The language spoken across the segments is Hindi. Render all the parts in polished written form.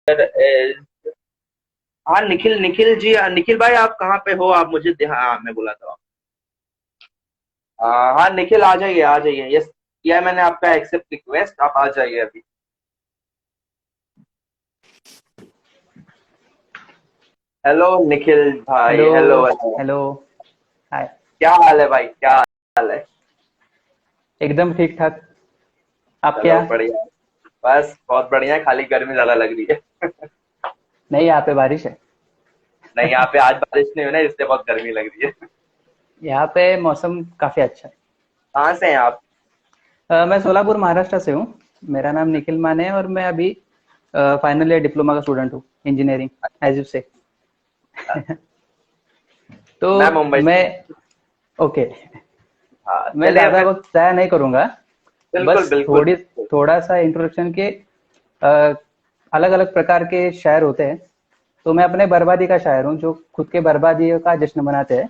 is हाँ निखिल निखिल जी निखिल भाई आप कहाँ पे हो आप मुझे हाँ मैं बोला था हाँ निखिल आ जाइए यस किया मैंने आपका एक्सेप्ट रिक्वेस्ट आप आ जाइए अभी। हेलो निखिल भाई हेलो। Hello hello. हेलो। हाय। क्या हाल है भाई क्या हाल है। एकदम ठीक ठाक। आप क्या? चलो बढ़िया। बस बहुत बढ़िया है खाली गर्मी ज्यादा लग रही है। नहीं, यहाँ पे बारिश है। नहीं यहाँ पे आज बारिश नहीं हुई ना इसलिए बहुत गर्मी लग रही है। यहाँ पे मौसम काफी अच्छा है। कहाँ से हैं आप। मैं सोलापुर महाराष्ट्र से हूँ। मेरा नाम निखिल माने है और मैं अभी फाइनल ईयर डिप्लोमा का स्टूडेंट हूँ, इंजीनियरिंग एज यू से। तो मैं मुंबई से मैं हूँ। ओके। हाँ मैं चलिए ज्यादा फिर। वक्त जाया नहीं करूंगा। बिल्कुल बस बिल्कुल थोड़ी बिल्कुल। थोड़ा सा इंट्रोडक्शन के अलग अलग प्रकार के शायर होते हैं। तो मैं अपने बर्बादी का शायर हूँ जो खुद के बर्बादी का जश्न मनाते हैं।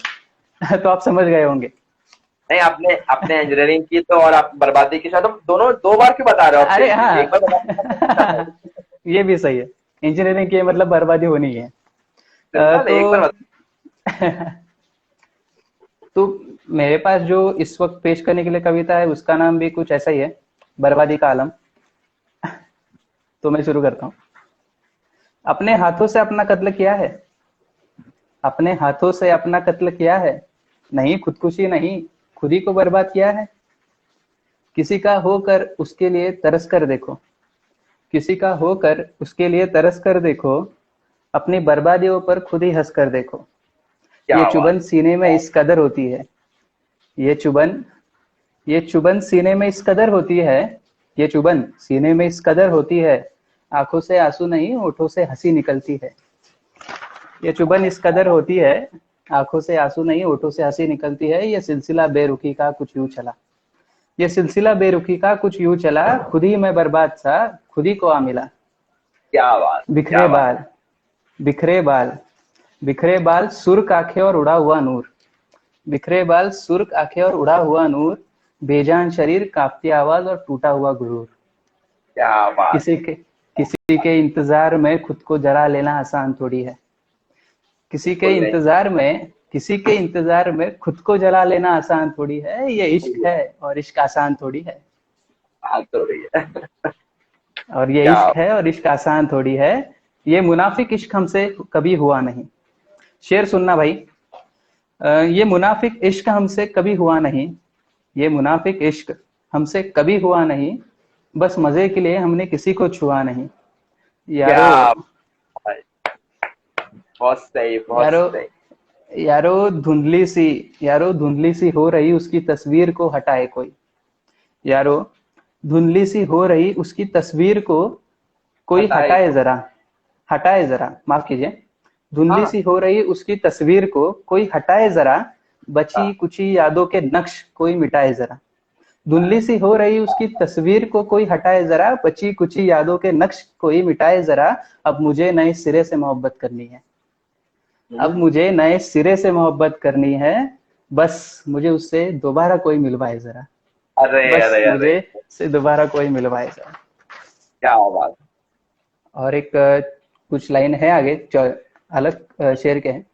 तो आप समझ गए होंगे। नहीं आपने आपने इंजीनियरिंग की तो और आप बर्बादी की शायद तो दोनों दो बार क्यों बता रहे हो आप अरे सेम चीज एक हाँ। बार बता। ये भी सही है। इंजीनियरिंग की मतलब बर्बादी होनी है। सिंपल है एक बार तो बता। तो मेरे पास जो इस वक्त पेश करने के लिए कविता है उसका नाम भी कुछ ऐसा ही है, बर्बादी का आलम। तो मैं शुरू करता हूँ। अपने हाथों से अपना कत्ल किया है। अपने हाथों से अपना कत्ल किया है। नहीं खुदकुशी नहीं, खुद ही को बर्बाद किया है। किसी का होकर उसके लिए तरस कर देखो। किसी का होकर उसके लिए तरस कर देखो। अपनी बर्बादियों पर खुद ही हंस कर देखो। ये क्या बात। चुभन सीने में इस कदर होती है। ये चुभन ये चुभन सीने में इस कदर होती है। ये चुभन सीने में इस कदर होती है। आंखों से आंसू नहीं, होठों से हंसी निकलती है। ये चुभन इस कदर होती है। आंखों से आंसू नहीं, होठों से हंसी निकलती है। ये सिलसिला बेरुखी का कुछ यूं चला। ये सिलसिला बेरुखी का कुछ यूं चला। खुद ही मैं बर्बाद सा, खुद ही को आ मिला। क्या बात बिखरे क्या बात। बाल, बिखरे बाल, बिखरे बाल, सुर्ख आंखें और उड़ा हुआ नूर। बिखरे बाल, सुर्ख आंखें और उड़ा हुआ नूर। बेजान शरीर, कांपती आवाज और टूटा हुआ गुरूर। क्या बात। किसी के इंतजार में खुद को जला लेना आसान थोड़ी है। बिल्कुल नहीं। किसी के इंतजार में खुद को जला लेना आसान थोड़ी है। ये इश्क है और इश्क आसान थोड़ी है। बात तो रही है। और ये क्या। इश्क है और इश्क आसान थोड़ी है। ये मुनाफिक इश्क हमसे कभी हुआ नहीं। शेर सुनना भाई। ये मुनाफिक इश्क हमसे कभी हुआ नहीं। ये मुनाफिक इश्क हमसे कभी हुआ नहीं। बस मजे के लिए हमने किसी को छुआ नहीं। यारो, क्या भाई, बहुत सही बहुत यारो, सही। यारो धुंधली सी, यारो धुंधली सी हो रही उसकी तस्वीर को हटाए कोई। यारो धुंधली सी हो रही उसकी तस्वीर को कोई हटाए हटाए को। जरा। हटाए जरा, माफ कीजिए। धुंधली हाँ सी हो रही उसकी तस्वीर को कोई हटाए जरा। बची हाँ। कुची यादों के नक्श कोई मिटाए जरा। धुंधली सी हो रही उसकी तस्वीर को कोई हटाए जरा। बची कुची यादों के नक्श कोई मिटाए जरा। अब मुझे नए सिरे से मोहब्बत करनी है। अब हम्म। मुझे नए सिरे से मोहब्बत करनी है। बस मुझे उससे दोबारा कोई मिलवाए जरा। अरे बस अरे अरे। मुझे से दोबारा कोई मिलवाए जरा। क्या बात। और एक कुछ लाइन है आगे जो अलग शेर के हैं।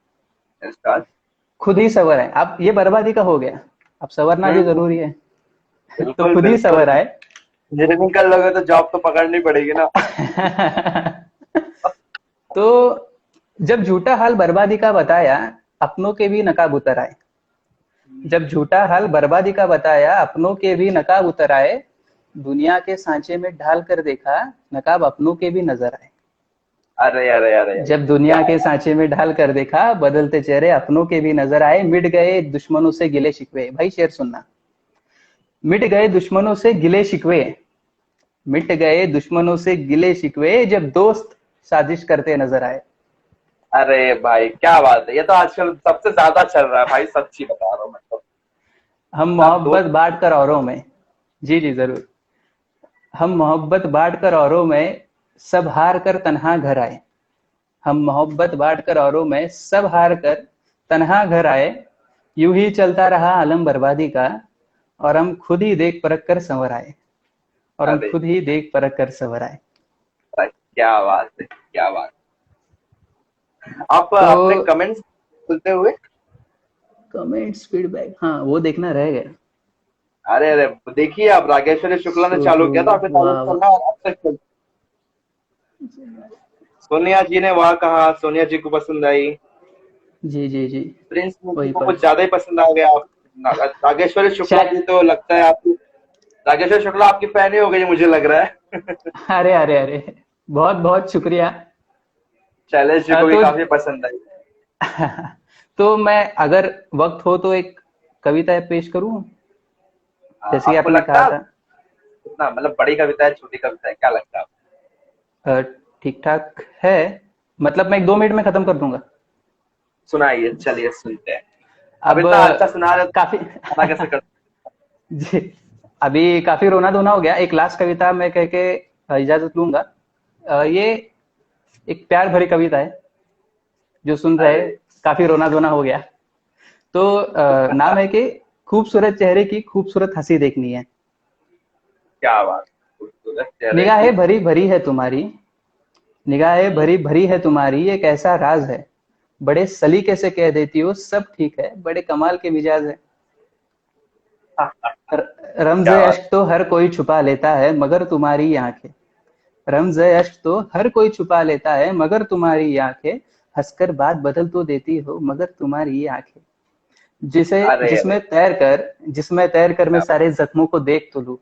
इसका। खुद ही सवर है। अब ये बर्बादी का हो गया, अब सवरना भी हम्म। जरूरी है। तो बिल्कुल खुद ही बिल्कुल। सवर आए। इंजीनियरिंग कर लोगे तो जॉब तो पकड़नी पड़ेगी ना। तो जब झूठा हाल बर्बादी का बताया, अपनों के भी नकाब उतर आए। जब झूठा हाल बर्बादी का बताया, अपनों के भी नकाब उतर आए। दुनिया के सांचे में ढाल कर देखा, नकाब अपनों के भी नजर आए। अरे अरे अरे अरे। जब क्या। दुनिया के सांचे में ढाल कर देखा, बदलते चेहरे अपनों के भी नजर आए। मिट गए दुश्मनों से गिले शिकवे। भाई शेर सुनना। मिट गए दुश्मनों से गिले शिकवे। मिट गए दुश्मनों से गिले शिकवे, जब दोस्त साजिश करते नजर आए। अरे भाई क्या बात है ये तो आजकल सबसे ज्यादा चल रहा है भाई सच्ची बता रहा हूँ मैं तो। हम सब दोस्त। मोहब्बत बांट कर औरों में। जी जी जरूर। हम मोहब्बत बांट कर औरों में, सब हार कर तन्हा घर आए। हम मोहब्बत बांट कर औरों में, सब हार कर तन्हा घर आए। यूं ही चलता रहा आलम बर्बादी का, और हम खुद ही देख परख कर संवर आए। और हम अरे खुद ही देख परख कर संवर आए। भाई क्या बात है, क्या बात। आप तो अपने कमेंट्स खुलते हुए। कमेंट्स फीडबैक, हाँ वो देखना रह गया। अरे अरे, देखिए आप, रागेश्वरी शुक्ला ने चालू शुभ्रू, किया था, आपकी तारीफ वाह वाह। करना, और अब तक सोनिया जी ने वाह कहा, सोनिया जी को पसंद आई। जी जी जी। प्रिंस जी वही को पर कुछ ज्यादा ही पसंद आ गया। रागेश्वरी शुक्ला शायद। जी तो लगता है आपकी, रागेश्वरी शुक्ला आपकी फैन ही हो गई मुझे लग रहा है। अरे अरे अरे, बहुत बहुत शुक्रिया। शैलेश जी को भी तो काफी पसंद आई। तो मैं, अगर वक्त हो तो एक कविता पेश करूं, जैसे कि आपको आपने लगता कहा है था। कितना, मतलब बड़ी कविता है छोटी कविता है, क्या लगता है आपको? अ, ठीक ठाक है, मतलब मैं 1-2 मिनट में खत्म कर दूंगा। सुनाइए, चलिए सुनते हैं। अब अब इतना अच्छा सुना रहे काफी तो मना कैसे कर। जी, अभी काफी रोना धोना हो गया, एक लास्ट कविता मैं कह के इजाजत लूंगा। ये एक प्यार भरी कविता है, जो सुन रहे अरे काफी रोना धोना हो गया। तो नाम है कि खूबसूरत चेहरे की खूबसूरत हंसी देखनी है। क्या बात, खूबसूरत चेहरे की। निगाहें भरी भरी है तुम्हारी, निगाहें भरी भरी है तुम्हारी, एक ऐसा राज है, बड़े सलीके से कह देती हो सब ठीक है, बड़े कमाल के मिजाज है। रमज़ क्या बात। अश्क तो हर कोई छुपा लेता है मगर तुम्हारी ये आंखें, रमज़ अश्क तो हर कोई छुपा लेता है मगर तुम्हारी ये आंखें, हंसकर बात बदल तो देती हो मगर तुम्हारी ये आंखें, जिसे अरे अरे, जिसमें तैर कर मैं क्या बात। सारे जख्मों को देख तो लूं,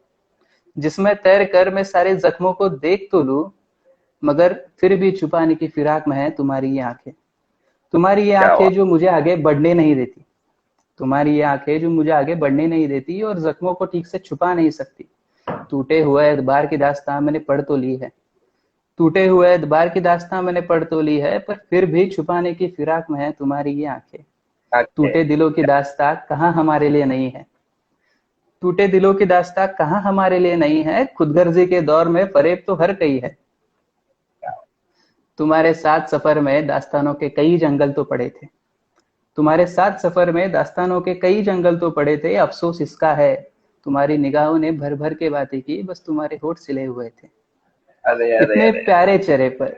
जिसमें तैर कर मैं सारे जख्मों को देख तो लूं, मगर फिर भी छुपाने की फिराक में है तुम्हारी ये आंखें, तुम्हारी ये क्या आंखें बात। जो मुझे आगे बढ़ने नहीं देती, तुम्हारी ये आंखें जो मुझे आगे बढ़ने नहीं देती और जख्मों को ठीक से छुपा नहीं सकती। टूटे हुए एतबार की दास्तां मैंने पढ़ तो ली है, टूटे हुए एतबार की दास्तां मैंने पढ़ तो ली है, पर फिर भी छुपाने की फिराक में है तुम्हारी ये आंखें। अच्छा, टूटे दिलों की दास्तां कहाँ हमारे लिए नहीं है, टूटे दिलों की दास्तां कहाँ हमारे लिए नहीं है, खुदगर्जी के दौर में फरेब तो हर कई है। तुम्हारे साथ सफर में दास्तानों के कई जंगल तो पड़े थे, तुम्हारे साथ सफर में दास्तानों के कई जंगल तो पड़े थे, अफसोस इसका है तुम्हारी निगाहों ने भर भर के बातें की, बस तुम्हारे होठ सिले हुए थे। अरे अरे इतने अरे, प्यारे चेहरे पर,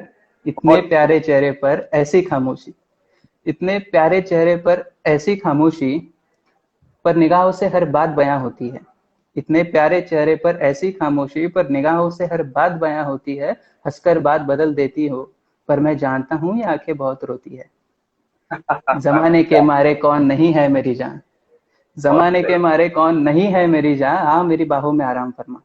इतने बहुत प्यारे चेहरे पर ऐसी खामोशी, इतने प्यारे चेहरे पर ऐसी खामोशी, पर निगाहों से हर बात बयां होती है। इतने प्यारे चेहरे पर ऐसी खामोशी, पर निगाहों से हर बात बयां होती है, हंसकर बात बदल देती हो, पर मैं जानता हूं ये आंखें बहुत रोती है। जमाने के क्या, मारे कौन नहीं है मेरी जान, बहुत जमाने के सही। मारे कौन नहीं है मेरी जान, हाँ मेरी बाहों में आराम फरमा।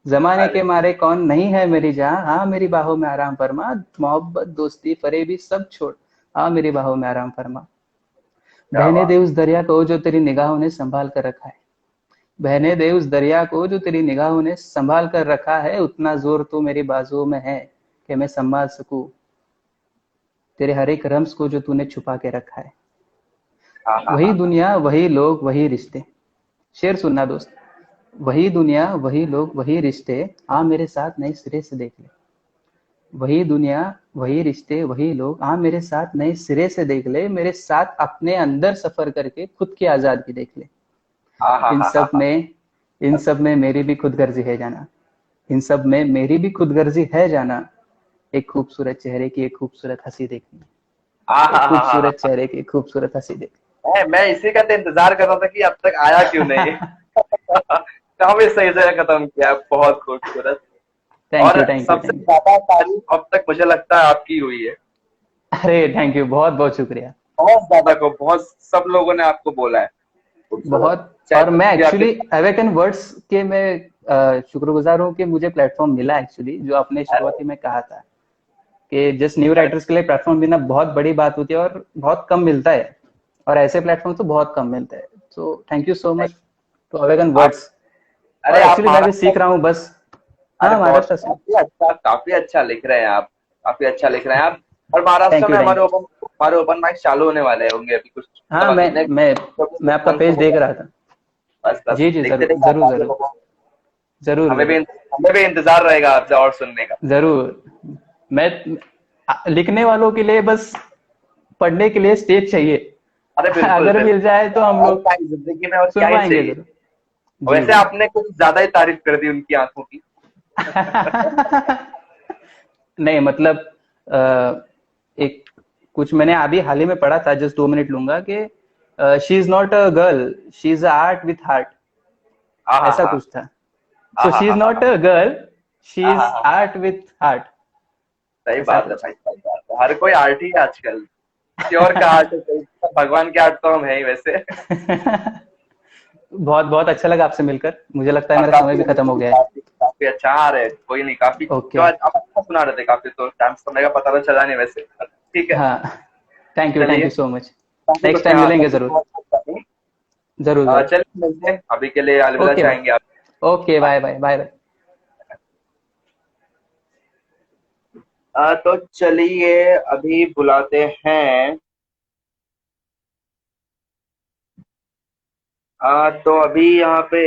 जमाने अरे के मारे कौन नहीं है मेरी जान, हाँ मेरी बाहों में आराम फरमा। मोहब्बत दोस्ती फरेबी सब छोड़, हाँ मेरी बाहों में आराम फरमा। क्या बहने बात। दे उस दरिया को जो तेरी निगाहों ने संभाल कर रखा है, बहने दे उस दरिया को जो तेरी निगाहों ने संभाल कर रखा है, उतना जोर तो मेरी बाजुओं में है कि मैं संभाल सकूं तेरे हर एक रम्स को जो तूने छुपा के रखा है। हाँ हाँ वही हाँ हाँ। दुनिया वही लोग वही रिश्ते, शेर सुनना दोस्त। वही दुनिया वही लोग वही रिश्ते, आ मेरे साथ नए सिरे से देख ले। वही दुनिया वही रिश्ते वही लोग, आ मेरे साथ नए सिरे से देख ले, मेरे साथ अपने अंदर सफर करके खुद की आजादी देख ले। हाँ हाँ इन हाँ हाँ सब हाँ। में इन सब में मेरी भी खुदगर्जी है जाना, इन सब में मेरी भी खुदगर्जी है जाना, एक खूबसूरत चेहरे की एक खूबसूरत हंसी देखनी, हाँ एक हाँ हाँ हाँ खूबसूरत हाँ। चेहरे की खूबसूरत हंसी देखनी। मैं इसी का तो इंतजार कर रहा था कि अब तक आया क्यों नहीं। काफी सही से खत्म किया, बहुत खूबसूरत। थैंक और यू थैंक यू सबसे थैंक यू। ज्यादा तारीफ अब तक मुझे लगता है आपकी हुई है। अरे थैंक यू, बहुत बहुत शुक्रिया। बहुत ज्यादा को, बहुत सब लोगों ने आपको बोला है खूबसूरत। बहुत, चाहे और मैं तब भी आपके। एक्चुअली अवेकन वर्ड्स के मैं शुक्रगुजार हूँ कि मुझे प्लेटफॉर्म मिला एक्चुअली, जो आपने अरे शुरुआती में कहा था कि जस्ट न्यू अरे राइटर्स के लिए प्लेटफॉर्म मिलना बहुत बड़ी बात होती है और बहुत कम मिलता है, और ऐसे प्लेटफॉर्म तो बहुत कम मिलते हैं। So thank you so much to awaken आप, वर्ड्स। अरे और आप एक्चुअली मैं भी महाराष्ट्र। सीख रहा हूँ बस। अरे हाँ, बहुत, महाराष्ट्र से हूँ। काफी अच्छा लिख रहे हैं आप, काफी अच्छा लिख रहे हैं आप। और महाराष्ट्र थैंक में यू थैंक यू। हमारे ओपन माइक चालू होने वाले होंगे अभी कुछ हाँ, मतलब महीने। मैं आपका पेज देख रहा था। बस बस जी जी, देखते जरूर रहिए आप जरूर आगे जरूर। बढ़ो। जरूर हमें भी जरूर। हमें भी इंतजार रहेगा आपसे और सुनने का। जरूर। मैं लिखने वालों के लिए बस पढ़ने के लिए स्टेज चाहिए। अरे बिल्कुल अगर मिल जाए बिल्कुल, तो हम और लोग क्या ही जिंदगी में, और क्या सुन ही पाएंगे चाहिए। जरूर। जी वैसे जी। आपने कुछ ज्यादा ही तारीफ कर दी उनकी आंखों की। नहीं मतलब एक कुछ मैंने अभी हाल ही में पढ़ा था, जस्ट 2 मिनट लूंगा, कि she is not a girl, she is art with heart, हाँ ऐसा हाँ कुछ था। सो शी इज नॉट हाँ अ गर्ल, शी हाँ इज हाँ। आर्ट विथ हार्ट, सही ऐसा बात है कुछ। भाई, सही बात है, हर कोई आर्ट ही है आजकल। किसी और का आर्ट है कोई, भगवान के आर्ट तो हम है ही वैसे। बहुत बहुत अच्छा लगा आपसे मिलकर, मुझे लगता है हाँ, मेरा समय काफी भी खत्म हो गया है। काफी काफी अच्छा आ रहे, कोई नहीं, काफी जो ओके। आज आप अच्छा सुना रहे थे, काफी तो टाइम समय का पता तो चला नहीं वैसे। ठीक है। हाँ, थैंक चलिए, यू सो मच। काफी नेक्स्ट कुछ टाइम यहाँ मिलेंगे काफी जरूर। बहुत कुछ जानी। जरूर जरूर। चलिए मिलते हैं, अभी के लिए अलविदा ओके भाई। चाहेंगे आप? Okay, bye bye bye bye. तो चलिए अभी बुलाते हैं। तो अभी यहाँ पे